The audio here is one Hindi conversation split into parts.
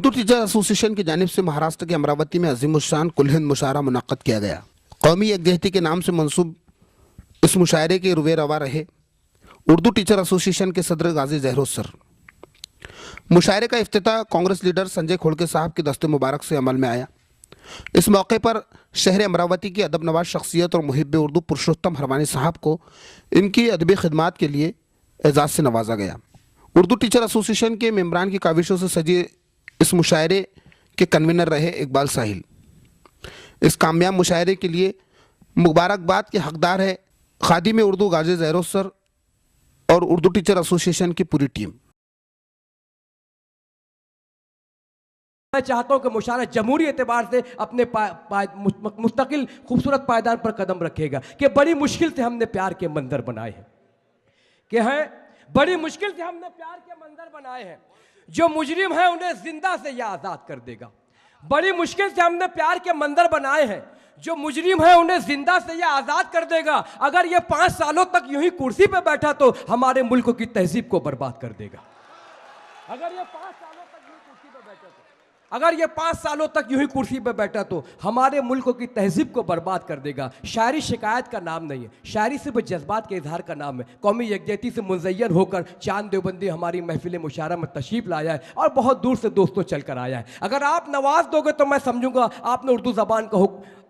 उर्दू टीचर एसोसिएशन की जानिब से महाराष्ट्र के अमरावती में अजीमुशान कुल हिंद मुशायरा मुनक्कद किया गया। कौमी यकजहती के नाम से मंसूब इस मुशायरे के रुए रवा रहे उर्दू टीचर एसोसिएशन के सदर गाजी जहरोज सर। मुशायरे का इफ्तिताह कांग्रेस लीडर संजय खोड़के साहब के दस्ते मुबारक से अमल में आया। इस मौके पर शहर अमरावती की अदब नवाज शख्सियत और मुहिब उर्दू पुरुषोत्तम हरवानी साहब को इनकी अदबी खिदमात के लिए एजाज़ से नवाजा गया। उर्दू टीचर एसोसिएशन के मेम्बरान की काविशों से सजे इस मुशायरे के कन्वीनर रहे इकबाल साहिल। इस कामयाब मुशायरे के लिए मुबारकबाद के हकदार है खादिम उर्दू गाजी जहरोज सर और उर्दू टीचर एसोसिएशन की पूरी टीम। मैं चाहता हूं कि मुशायरा जमहूरी एतबार से अपने मुस्तकिल खूबसूरत पायदान पर कदम रखेगा कि बड़ी मुश्किल से हमने प्यार के मंजर बनाए हैं, कि हैं बड़ी मुश्किल से हमने प्यार के मंजर बनाए हैं। जो मुजरिम है उन्हें जिंदा से यह आजाद कर देगा। बड़ी मुश्किल से हमने प्यार के मंजर बनाए हैं। जो मुजरिम है उन्हें जिंदा से यह आजाद कर देगा। अगर ये 5 सालों तक यूं ही कुर्सी पे बैठा तो हमारे मुल्क की तहजीब को बर्बाद कर देगा। अगर ये 5 सालों तक यूं कुर्सी पे बैठा तो अगर ये 5 सालों तक यूं ही कुर्सी पे बैठा तो हमारे मुल्क की तहजीब को बर्बाद कर देगा। शायरी शिकायत का नाम नहीं है, शायरी सिर्फ जज्बात के इजहार का नाम है। कौमी यकजहती से मुज़य्यन होकर चांद देवबंदी हमारी महफिल मुशायरा में तशरीफ लाया है और बहुत दूर से दोस्तों चल कर आया है। अगर आप नवाज दोगे तो मैं समझूंगा आपने उर्दू ज़बान का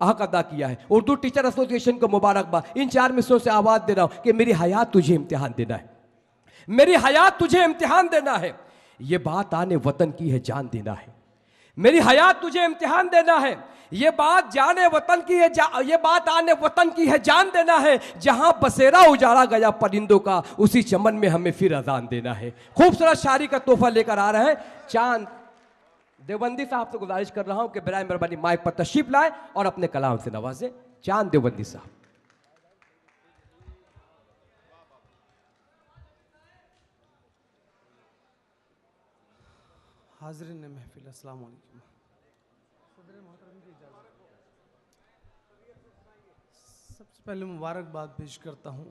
हक अदा किया है। उर्दू टीचर एसोसिएशन को मुबारकबाद। इन 4 मिसरों से आवाज़ दे रहा हूँ कि मेरी हयात तुझे इम्तिहान देना है, मेरी हयात तुझे इम्तिहान देना है। ये बात आने वतन की है, जान देना है। मेरी हयात तुझे इम्तिहान देना है। ये बात जाने वतन की है, ये बात आने वतन की है, जान देना है। जहां बसेरा उजाड़ा गया परिंदों का उसी चमन में हमें फिर अजान देना है। खूबसूरत शायरी का तोहफा लेकर आ रहे हैं चांद देवबंदी साहब से गुजारिश कर रहा हूं कि बराए मेहरबानी माइक पर तशरीफ लाए और अपने कलाम से नवाजे। चांद देवबंदी साहब। हाज़रीन महफिल अस्सलाम वालेकुम। सदर मोहतरम की इजाज़त। सबसे पहले मुबारकबाद पेश करता हूँ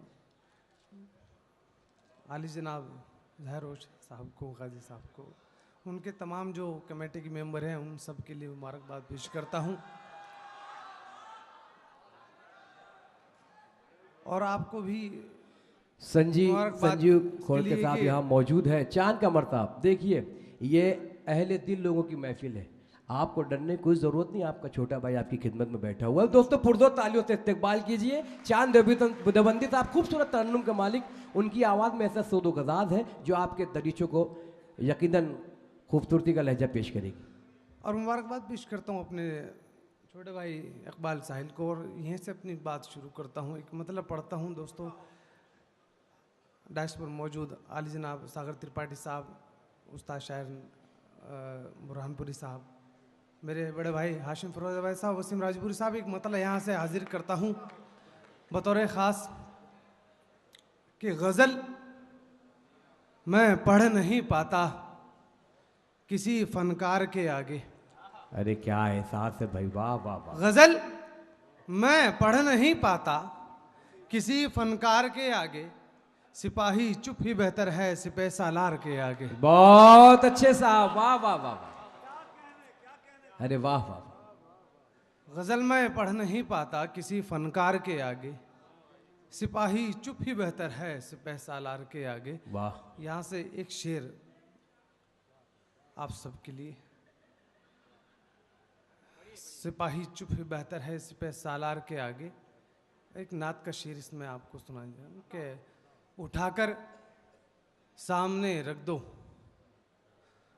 आली जनाब जहरोज साहब को, गाजी साहब को, उनके तमाम जो कमेटी के मेंबर हैं उन सब के लिए मुबारकबाद पेश करता हूँ। और आपको भी संजीव खोड़के साहब यहाँ मौजूद है। चांद का मर्ताब देखिए, ये अहले दिल लोगों की महफिल है। आपको डरने की कोई ज़रूरत नहीं, आपका छोटा भाई आपकी खिदमत में बैठा हुआ है। दोस्तों पुरजोर तालियों से इस्तकबाल कीजिए चांद देवबंदी साहब, खूबसूरत तरन्नुम के मालिक। उनकी आवाज़ में ऐसा सोदो गजाज है जो आपके दरीचों को यकीनन खूबसूरती का लहजा पेश करेगी। और मुबारकबाद पेश करता हूँ अपने छोटे भाई इकबाल साहिल को। और यहीं से अपनी बात शुरू करता हूँ। एक मतलब पढ़ता हूँ दोस्तों। डाइस पर मौजूद आली जनाब सागर त्रिपाठी साहब, उस्ताद शायर बुरहानपुरी साहब, मेरे बड़े भाई हाशिम फिरोजाबादी साहब, वसीम राजपुरी साहब, एक मतलब यहाँ से हाजिर करता हूँ बतौर ख़ास कि गज़ल मैं पढ़ नहीं पाता किसी फ़नकार के आगे। अरे क्या एहसास है भाई, वाह वाह वाह। गज़ल मैं पढ़ नहीं पाता किसी फ़नकार के आगे, सिपाही चुप ही बेहतर है सिपह सालार के आगे। बहुत अच्छे साहब, वाह वाह वाह वाह। अरे वाह वाह। गज़ल मैं पढ़ नहीं पाता किसी फनकार के आगे, सिपाही चुप ही बेहतर है सिपह सालार के आगे। वाह। यहाँ से एक शेर आप सबके लिए। सिपाही चुप ही बेहतर है सिपह सालार के आगे। एक नात का शेर इसमें आपको सुनाएंगे कि उठाकर सामने रख दो।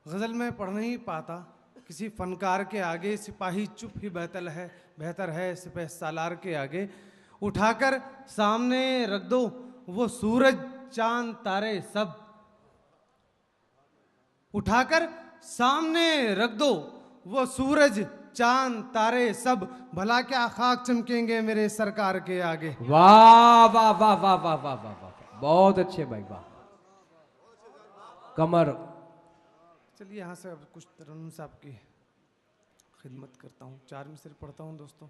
गज़ल में पढ़ नहीं पाता किसी फनकार के आगे, सिपाही चुप ही बेहतर है सिपह सालार के आगे। उठाकर सामने रख दो वो सूरज चांद तारे सब, उठाकर सामने रख दो वो सूरज चांद तारे सब, भला क्या खाक चमकेंगे मेरे सरकार के आगे। वाह वाह वाह वाह वाह वाह वाह वाह, बहुत अच्छे भाई, वाह। कमर। चलिए यहाँ से अब कुछ तरन्नुम साहब की खिदमत करता हूँ। 4 मिसरे पढ़ता हूँ दोस्तों।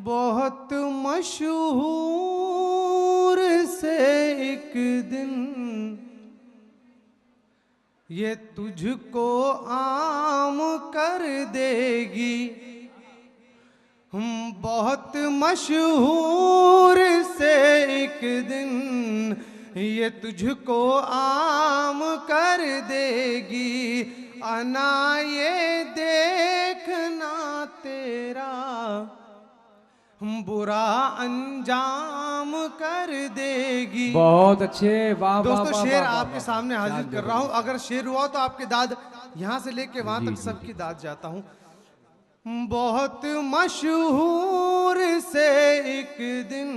बहुत मशहूर से एक दिन ये तुझको आम कर देगी, हम बहुत मशहूर से एक दिन ये तुझको आम कर देगी, अना ये देखना तेरा बुरा अंजाम कर देगी। बहुत अच्छे, वाह वाह दोस्तों वाह, शेर वाह, वाह, आपके वाह। सामने हाजिर दाद कर रहा हूं, अगर शेर हुआ तो आपके दाद यहां से लेके वहां जी, तक जी, सबकी दाद जाता हूं। बहुत मशहूर से एक दिन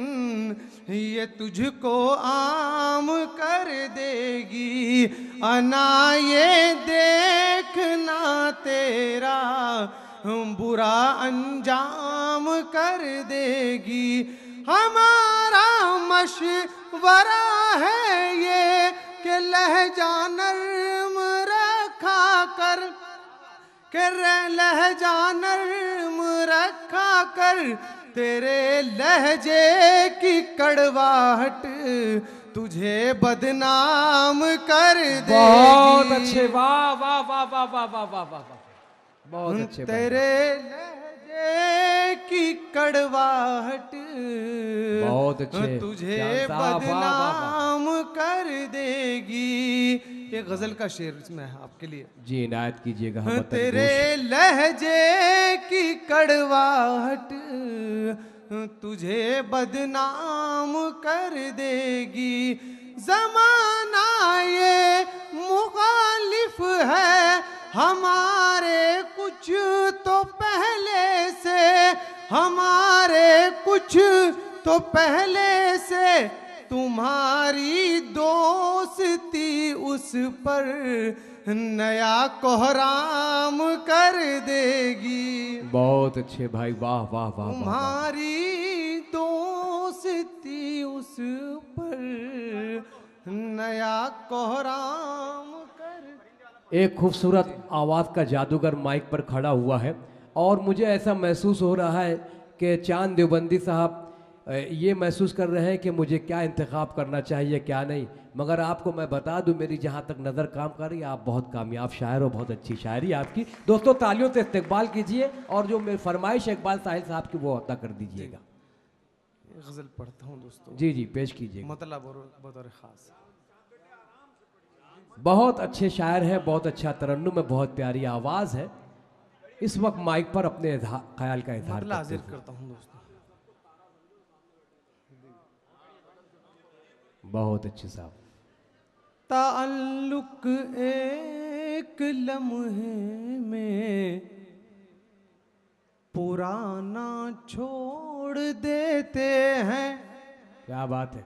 ये तुझको आम कर देगी, अना ये देखना तेरा बुरा अंजाम कर देगी। हमारा मशवरा है ये कि लहजा नर्म रखा कर, के लहजा नर्म रखा कर, तेरे लहजे की कड़वाहट तुझे बदनाम कर देगी। बहुत अच्छे, वाह वाह वाह वाह वाह वाह वाह वाह, बहुत अच्छे। तेरे लहजे की कड़वाहट बहुत अच्छे तुझे जान साहब, वाह, वाह, वाह। बदनाम कर देगी। एक गजल का शेर इसमें है आपके लिए। जी इनायत कीजिएगा। हम तेरे लहजे की कड़वाहट तुझे बदनाम कर देगी। जमाना ये मुखालिफ है हमारे कुछ तो पहले से, हमारे कुछ तो पहले से, तुम्हारी दोस्ती उस पर नया कोहराम कर देगी। बहुत अच्छे भाई, वाह वाह वाह, वाह, वाह। तुम्हारी दोस्ती उस पर नया कोहराम कर। एक खूबसूरत आवाज़ का जादूगर माइक पर खड़ा हुआ है और मुझे ऐसा महसूस हो रहा है कि चांद देवबंदी साहब ये महसूस कर रहे हैं कि मुझे क्या इंतखाब करना चाहिए क्या नहीं, मगर आपको मैं बता दूं मेरी जहाँ तक नज़र काम कर रही है आप बहुत कामयाब शायर हो, बहुत अच्छी शायरी आपकी। दोस्तों तालियों से इस्तकबाल कीजिए और जो मेरी फरमाइश इकबाल साहिल साहब की वो अदा कर दीजिएगा। गजल पढ़ता हूँ दोस्तों। जी जी पेश कीजिए। मतलब बतौर खास बहुत अच्छे शायर हैं, बहुत अच्छा तरन्नुम है, बहुत प्यारी आवाज़ है। इस वक्त माइक पर अपने ख्याल का इजहार मतलब हाजिर करते हैं। करता हूँ दोस्तों। बहुत अच्छे साहब। ताल्लुक एक लम्हे में पुराना छोड़ देते हैं। क्या बात है।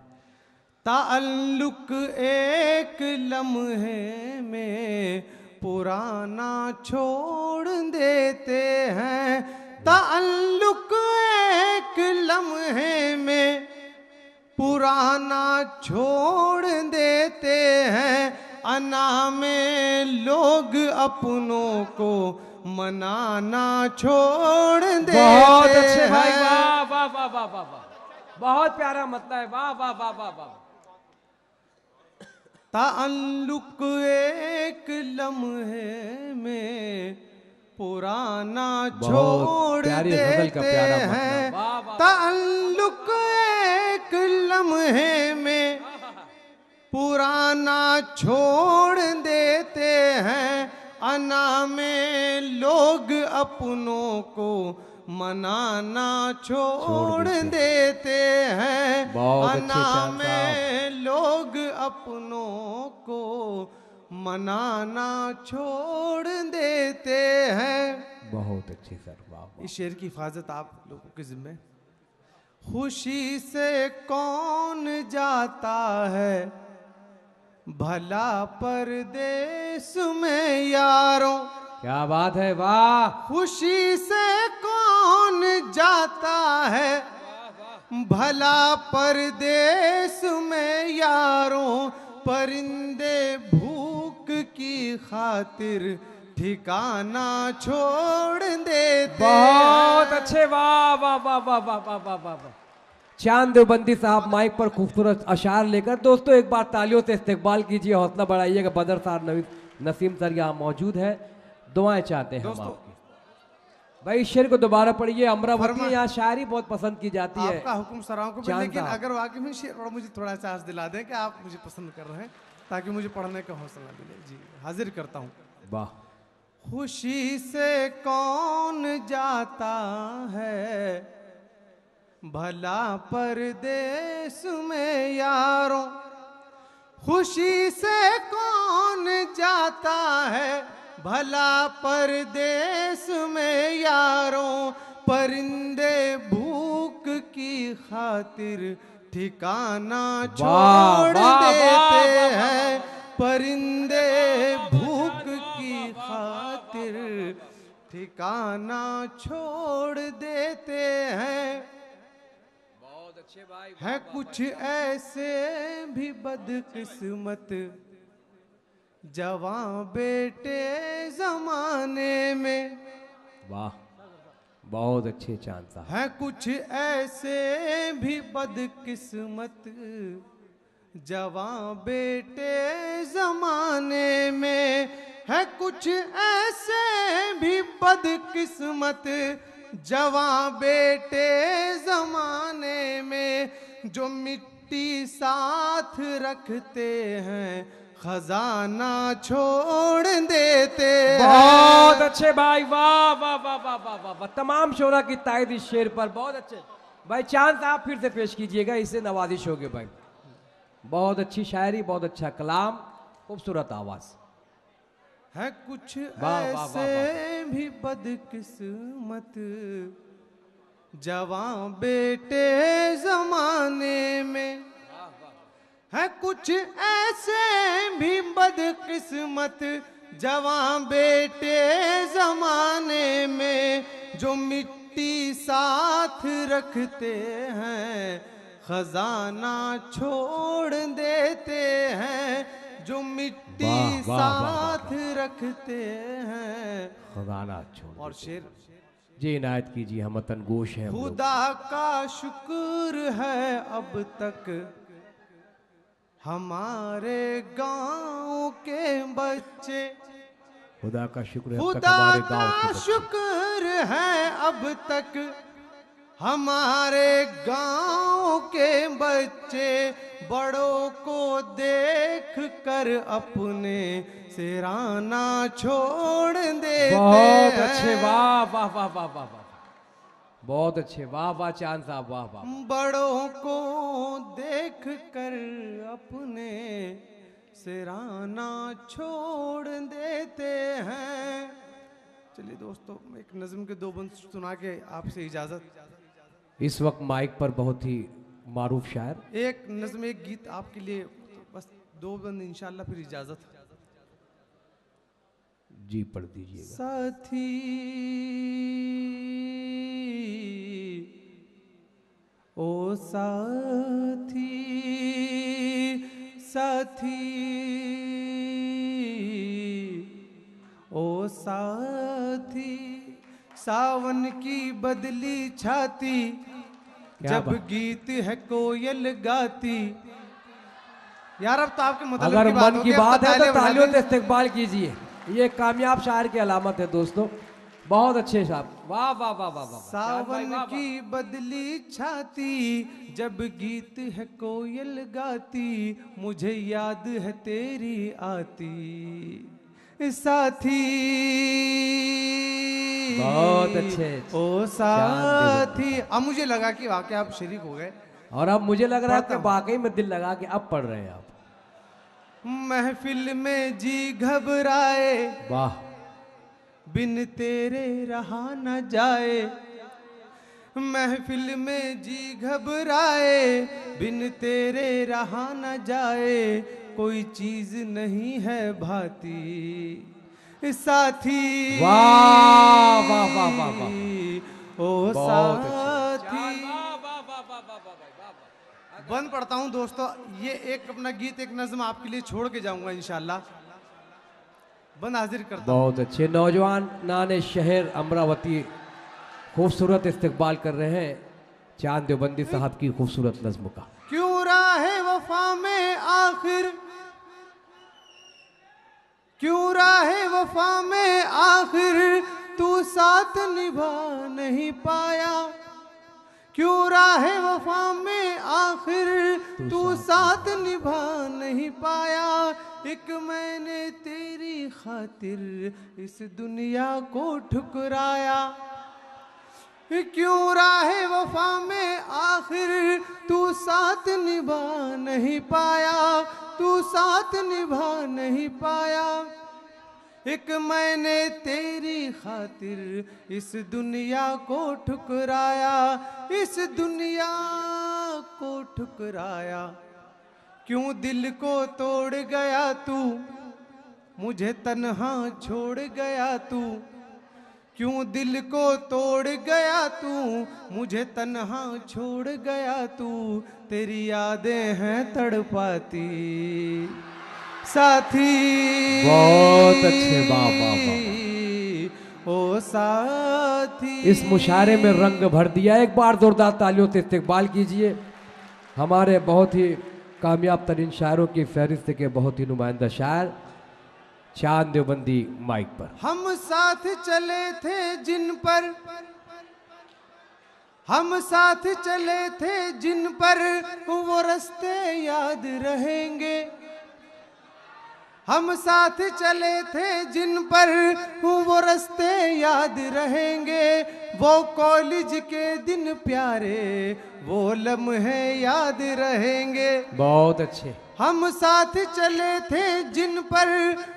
ताल्लुक एक लम्हे में पुराना छोड़ देते हैं। ताल्लुक एक लम्हे में पुराना छोड़ देते हैं। अना में लोग अपनों को मनाना छोड़ देते हैं। बहुत अच्छे भाई, वाह वाह वाह वाह वाह वाह, बहुत प्यारा मतलब है, वाह वाह वाह वाह वाह। ताल्लुक एक लम्हे में पुराना छोड़ देते हैं। ताल्लुक एक लम्हे में पुराना छोड़ देते हैं। अना में लोग अपनों को मनाना छोड़ देते हैं। अना में लोग अपनों को मनाना छोड़ देते हैं। बहुत अच्छी सर, वाह। इस शेर की हिफाजत आप लोगों के जिम्मे। खुशी से कौन जाता है भला परदेस में यारों। क्या बात है, वाह। खुशी से कौन जाता है भला परदेस में यारों। परिंदे भूख की खातिर ठिकाना छोड़ देते। बहुत अच्छे, वाह वाह वाह वाह वाह वाह वाह वाह वाह। चांद देवबंदी साहब माइक पर खूबसूरत अशार लेकर। दोस्तों एक बार तालियों से इस्तकबाल कीजिए, हौसला बढ़ाइएगा बदर सार नवीद नसीम सर यहाँ मौजूद है, दुआएं चाहते हैं हम आपकी। भाई इस शेर को दोबारा पढ़िए। अमरावती यहाँ शायरी बहुत पसंद की जाती है। आपका हुक्म सराहों को, चांद लेकिन साहब। अगर वाकई में शेर पढ़ो, मुझे थोड़ा सा दिला दें कि आप मुझे पसंद कर रहे हैं, ताकि मुझे पढ़ने का हौसला मिले। जी हाजिर करता हूँ। वाह। खुशी से कौन जाता है भला परदेस में यारों, खुशी से कौन जाता है भला परदेस में यारों, परिंदे भूख की खातिर ठिकाना छोड़ देते हैं, परिंदे भूख की खातिर ठिकाना छोड़ देते हैं। बहुत अच्छे भाई। है कुछ ऐसे भी बदकिस्मत जवां बेटे जमाने में, वाह बहुत अच्छे चांद साहब। है कुछ ऐसे भी बदकिस्मत जवां बेटे जमाने में, है कुछ ऐसे भी बदकिस्मत जवां बेटे जमाने में, जो मिट्टी साथ रखते हैं खजाना छोड़ देते हैं। बहुत अच्छे भाई, वाह वाह वाह वाह वाह वाह वाह। तमाम शोरा की तायद इस शेर पर। बहुत अच्छे भाई। चांद साहब फिर से पेश कीजिएगा, इससे नवाजिश होगी भाई। बहुत अच्छी शायरी, बहुत अच्छा कलाम, खूबसूरत आवाज। है कुछ वाह, वाह, वाह, ऐसे भी बदकिस्मत जवां बेटे जमाने में, है कुछ ऐसे भी बदकिस्मत जवां बेटे जमाने में, जो मिट्टी साथ रखते हैं खजाना छोड़ देते हैं, जो मिट्टी वाह, वाह, वाह, वाह, साथ रखते हैं खजाना छोड़। और शेर जी इनायत कीजिए, हम वतन गोश हैं हम लोग। खुदा का शुक्र है अब तक हमारे गांव के बच्चे, खुदा का शुक्र है अब तक खुदा हमारे का गांव के बच्चे। शुक्र है अब तक हमारे गांव के बच्चे, बड़ों को देख कर अपने सिराना छोड़ देते बहुत हैं। अच्छे, वाह वाह वाह वाह वाह वाह। बहुत अच्छे, वाह वाह चांद साहब, वाह वाह। बड़ों को देख कर अपने सिराना छोड़ देते हैं। चलिए दोस्तों, एक नज्म के दो बंद सुना के आपसे इजाजत। इस वक्त माइक पर बहुत ही मारूफ शायर। एक नज्म, एक गीत आपके लिए, बस दो बंद इंशाल्लाह, फिर इजाजत। जी पढ़ दीजिएगा। साथी ओ साथी, साथी ओ साथी, सावन की बदली छाती, जब गीत है कोयल गाती। यार अब तो आपके मतलब अगर मन की बात है तो तालियों से से इस्तकबाल कीजिए। ये कामयाब शायर की अलामत है दोस्तों। बहुत अच्छे साहब, वाह वाह वाह वाह वाह। सावन की बदली छाती, जब गीत है कोयल गाती, मुझे याद है तेरी आती साथी। बहुत अच्छे। ओ साथी। अब मुझे लगा कि वाकई आप शरीक हो गए, और अब मुझे लग रहा है पढ़ता कि हूं। वाकई में दिल लगा के अब पढ़ रहे हैं आप। महफिल में जी घबराए, वाह। बिन तेरे रहा न जाए, महफिल में जी घबराए, बिन तेरे रहा न जाए, कोई चीज नहीं है भाती साथी। वाह वाह वाह वाह वाह। ओ बहुत साथी। बंद पढ़ता हूं दोस्तों, ये एक अपना गीत, एक नज्म आपके लिए छोड़ के जाऊंगा इंशाल्लाह। बंद हाजिर करता हूं। बहुत अच्छे। नौजवान नाने शहर अमरावती खूबसूरत इस्तकबाल कर रहे हैं चांद देवबंदी साहब की खूबसूरत नज्म का। क्यों राहे वफा में आखिर क्यों राहे वफा में आखिर तू साथ निभा नहीं पाया, क्यों राहे वफा में आखिर तू साथ निभा नहीं पाया। एक मैंने तेरी खातिर इस दुनिया को ठुकराया, क्यों राहे वफा में आखिर तू साथ निभा नहीं पाया, तू साथ निभा नहीं पाया। एक मैंने तेरी खातिर इस दुनिया को ठुकराया, इस दुनिया को ठुकराया। क्यों दिल को तोड़ गया तू, मुझे तन्हा छोड़ गया तू, क्यों दिल को तोड़ गया तू, मुझे तन्हा छोड़ गया तू। तेरी यादें हैं तड़पाती साथी। बहुत अच्छे, वाह वाह वाह। ओ साथी, इस मुशायरे में रंग भर दिया। एक बार जोरदार तालियों से इस्तकबाल कीजिए हमारे बहुत ही कामयाब तरीन शायरों की फहरिस्त के बहुत ही नुमाइंदा शायर चांद देवबंदी माइक पर। हम साथ चले थे जिन पर, हम साथ चले थे जिन पर वो रास्ते याद रहेंगे, हम साथ चले थे जिन पर वो रास्ते याद रहेंगे। वो कॉलेज के दिन प्यारे, वो लम्हे याद रहेंगे। बहुत अच्छे। हम साथ चले थे जिन पर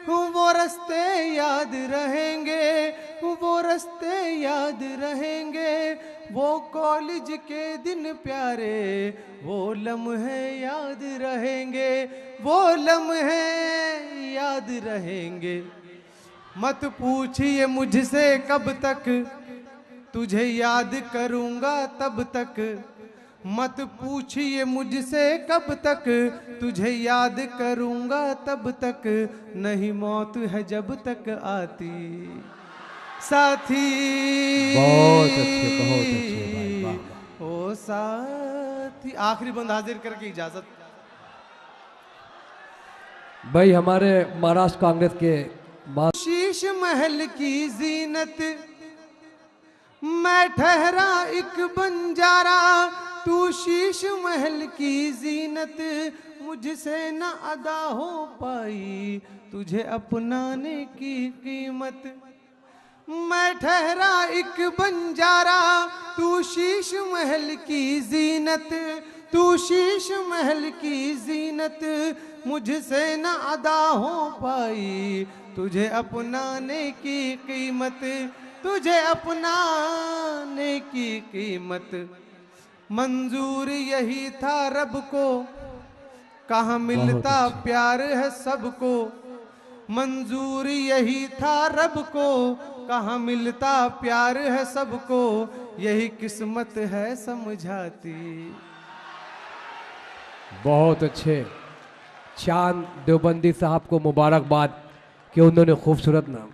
वो रास्ते याद रहेंगे, वो रास्ते याद रहेंगे। वो कॉलेज के दिन प्यारे, वो लम्हे याद रहेंगे, वो लम्हे याद रहेंगे। मत पूछिए मुझसे कब तक, तुझे याद करूंगा तब तक। मत पूछिए मुझसे कब तक, तुझे याद करूंगा तब तक। नहीं मौत है जब तक आती साथी। बहुत अच्छे, बहुत अच्छे भाई, वाह वाह। ओ साथी, आखिरी बंद हाजिर करके इजाजत। भाई हमारे महाराष्ट्र कांग्रेस के शीश महल की जीनत, मैं ठहरा एक बंजारा। तू शीश महल की जीनत, मुझसे न अदा हो पाई तुझे अपनाने की कीमत। मैं ठहरा एक बंजारा, तू शीश महल की जीनत, तू शीश महल की जीनत। मुझसे न अदा हो पाई तुझे अपनाने की कीमत, तुझे अपनाने की कीमत। मंजूर यही था रब को, कहाँ मिलता प्यार है सबको। मंजूर यही था रब को, कहाँ मिलता प्यार है सबको। यही किस्मत है समझाती। बहुत अच्छे चांद देवबंदी साहब को मुबारकबाद कि उन्होंने खूबसूरत नाम